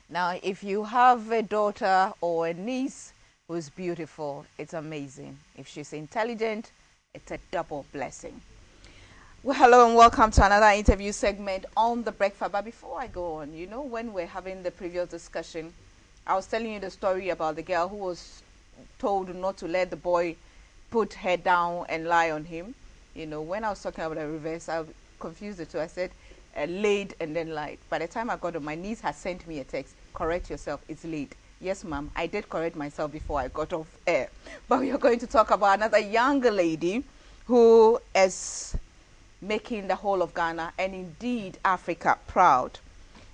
Now, if you have a daughter or a niece who's beautiful, it's amazing. If she's intelligent, it's a double blessing. Well, hello and welcome to another interview segment on the breakfast. But before I go on, when we're having the previous discussion, I was telling you the story about the girl who was told not to let the boy put her down and lie on him. When I was talking about the reverse, I confused the two. I said laid and then lied. By the time I got on, my niece had sent me a text. Correct yourself, it's laid. Yes, ma'am, I did correct myself before I got off air. But we are going to talk about another younger lady who is making the whole of Ghana and indeed Africa proud.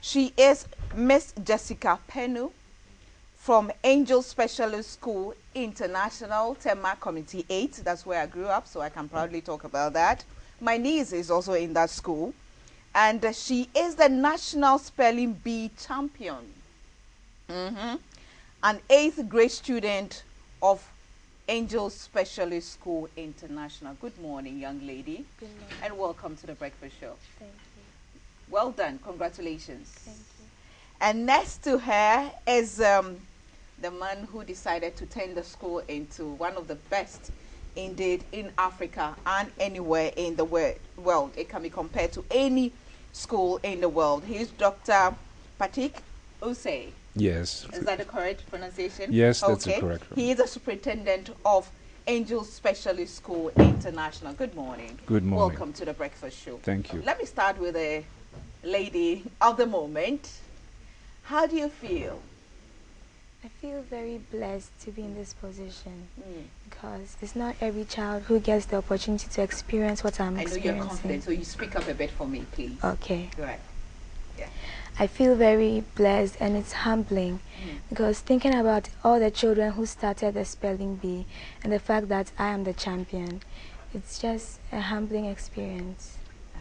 She is Miss Jessica Penu from Angel Specialist School International, Tema Community 8. That's where I grew up, so I can proudly talk about that. My niece is also in that school, and she is the National Spelling Bee champion. An 8th grade student of Angel Specialist School International. Good morning, young lady. Good morning. And welcome to the breakfast show. Thank you. Well done. Congratulations. Thank you. And next to her is the man who decided to turn the school into one of the best indeed in Africa and anywhere in the world. It can be compared to any school in the world. He's Dr. Patrick Osei. Yes. Is that the correct pronunciation? Yes, that's the correct one. He is the superintendent of Angel Specialist School International. Good morning. Good morning. Welcome to the breakfast show. Thank you. Let me start with a lady of the moment. How do you feel? I feel very blessed to be in this position because it's not every child who gets the opportunity to experience what I'm experiencing. I know you're confident, so you speak up a bit for me, please. Okay. Go ahead. Yeah. I feel very blessed and it's humbling because thinking about all the children who started the spelling bee and the fact that I am the champion, it's just a humbling experience.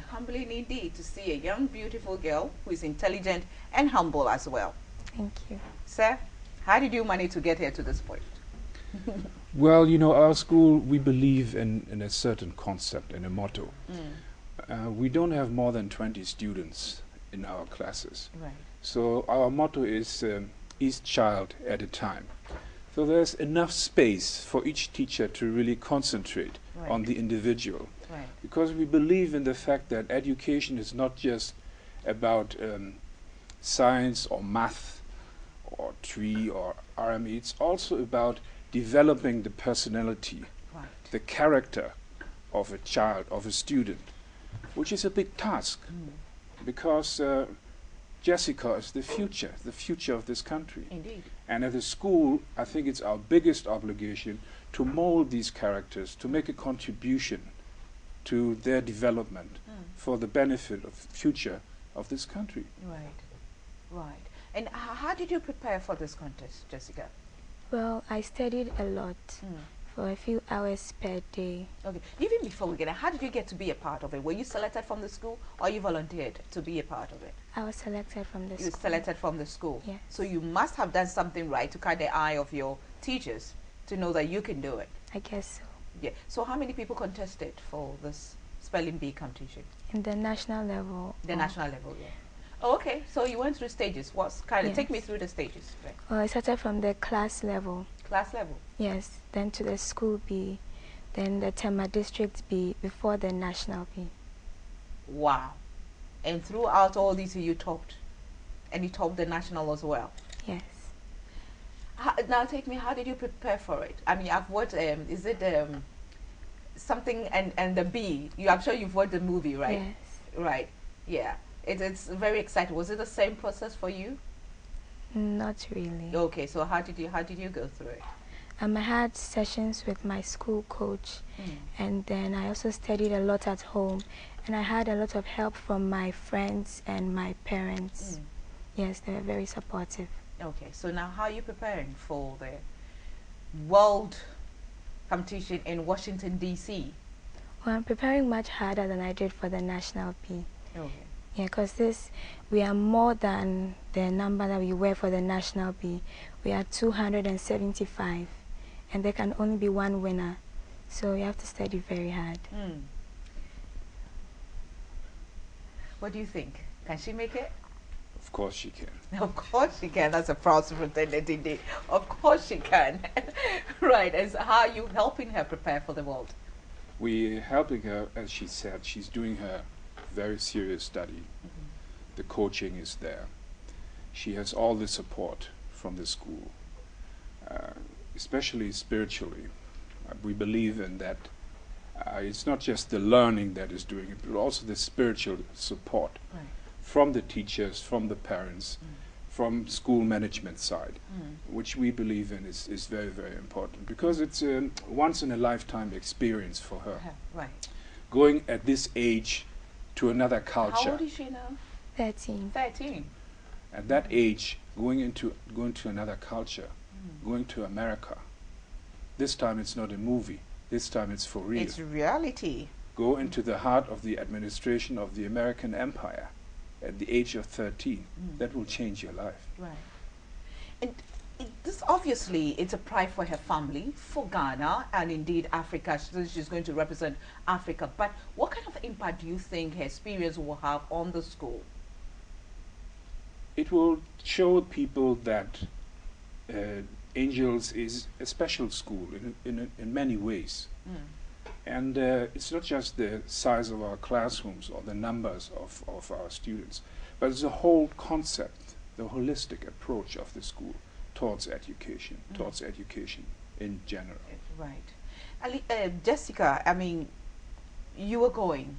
Humbling indeed to see a young, beautiful girl who is intelligent and humble as well. Thank you. Sir, how did you manage to get here to this point? Well, our school, we believe in a certain concept and a motto. We don't have more than 20 students in our classes. Right. So our motto is each child at a time. So there's enough space for each teacher to really concentrate on the individual. Right. Because we believe in the fact that education is not just about science or math or tree or RME. It's also about developing the personality, the character of a child, of a student, which is a big task because Jessica is the future of this country. Indeed. And at the school, I think it's our biggest obligation to mold these characters, to make a contribution to their development for the benefit of the future of this country. Right, right. And how did you prepare for this contest, Jessica? Well, I studied a lot for a few hours per day. Okay. Even before we get there, how did you get to be a part of it? Were you selected from the school or you volunteered to be a part of it? I was selected from the school. You were selected from the school? Yes. So you must have done something right to catch the eye of your teachers to know that you can do it. I guess so. Yeah. So how many people contested for this spelling bee competition? In the national level. The national level, yeah. Oh, okay. So you went through stages. Take me through the stages. Right. Well, I started from the class level. Class level? Yes. Then to the school B, then the Tema district B, before the national B. Wow. And throughout all these, you topped. And you topped the national as well. Yes. Now take me, how did you prepare for it? I mean, I've watched, is it something and the bee? I'm sure you've watched the movie, right? Yes. Right. Yeah. It's very exciting. Was it the same process for you? Not really. Okay, so how did you go through it? I had sessions with my school coach, and then I also studied a lot at home, and I had a lot of help from my friends and my parents. Yes, they were very supportive. Okay, so now how are you preparing for the world competition in Washington, D.C.? Well, I'm preparing much harder than I did for the national P. Okay. Yeah, because we are more than the number that we were for the national B. We are 275, and there can only be one winner. So you have to study very hard. What do you think? Can she make it? Of course she can. Of course she can. That's a proud superintendent indeed. Of course she can. Right. And so how are you helping her prepare for the world? We're helping her, as she said, she's doing her very serious study. The coaching is there. She has all the support from the school, especially spiritually. We believe in that. It's not just the learning that is doing it, but also the spiritual support from the teachers, from the parents, from school management side, which we believe in is very, very important, because it's a once-in-a-lifetime experience for her. Right. Going at this age to another culture. How old is she now? 13. 13. At that age, going to another culture, going to America. This time it's not a movie. This time it's for real. It's reality. Go into the heart of the administration of the American Empire at the age of 13. That will change your life. Right. And this obviously, it's a pride for her family, for Ghana, and indeed Africa. She's going to represent Africa. But what kind of impact do you think her experience will have on the school? It will show people that Angels is a special school in many ways. And it's not just the size of our classrooms or the numbers of our students, but it's a whole concept, the holistic approach of the school towards education, in general. Right. Ali, Jessica, I mean, you were going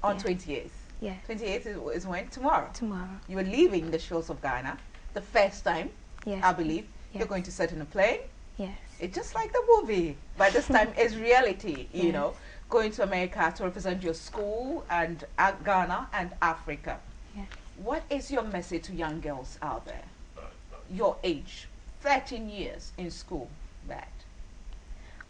on 28th. Yeah. 28th is when? Tomorrow. Tomorrow. You are leaving the shores of Ghana the first time, Yes. I believe. Yes. You're going to sit in a plane. Yes. It's just like the movie, but this time it's reality, you know, going to America to represent your school and Ghana and Africa. Yes. What is your message to young girls out there? Your age, 13 years in school, that?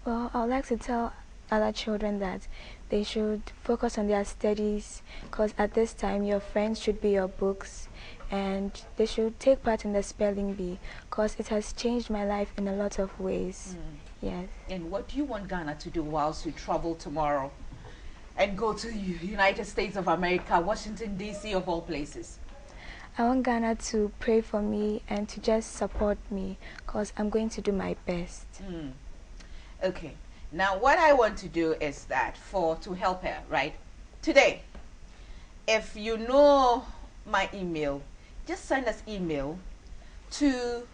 Well, I would like to tell other children that they should focus on their studies, because at this time your friends should be your books, and they should take part in the spelling bee, because it has changed my life in a lot of ways. Yes. And what do you want Ghana to do whilst you travel tomorrow and go to United States of America, Washington, D.C. of all places? I want Ghana to pray for me and to just support me, because I'm going to do my best. Okay. Now, what I want to do is that to help her, right? Today, if you know my email, just send us email to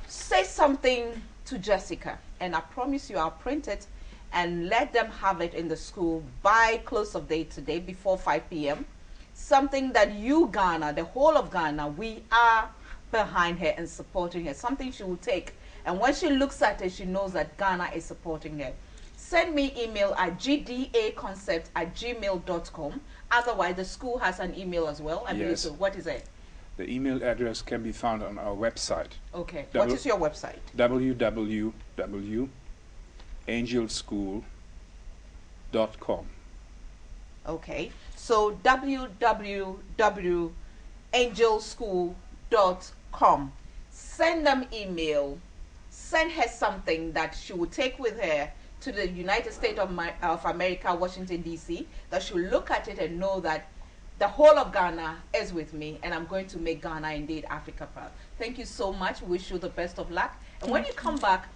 say something to Jessica, and I promise you I'll print it and let them have it in the school by close of day today before 5 p.m. Something that you, Ghana, the whole of Ghana, we are behind her and supporting her. Something she will take, and when she looks at it, she knows that Ghana is supporting her. Send me email at gdaconcept@gmail.com. Otherwise, the school has an email as well. I believe so. What is it? The email address can be found on our website. Okay. What is your website? www.angelschool.com. Okay. So www.angelschool.com. Send them email. Send her something that she will take with her to the United States of America, Washington, D.C., that she'll look at it and know that the whole of Ghana is with me, and I'm going to make Ghana, indeed, Africa proud. Thank you so much. Wish you the best of luck. And when you come back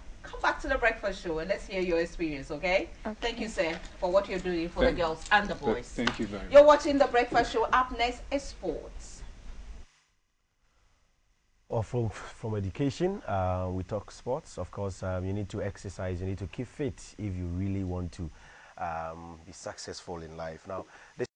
to the breakfast show and let's hear your experience, okay? Thank you, sir, for what you're doing for the girls and the boys. Thank you very much. You're watching the breakfast show. Up next is sports. Or from education, we talk sports. Of course, you need to exercise. You need to keep fit if you really want to be successful in life. Now, the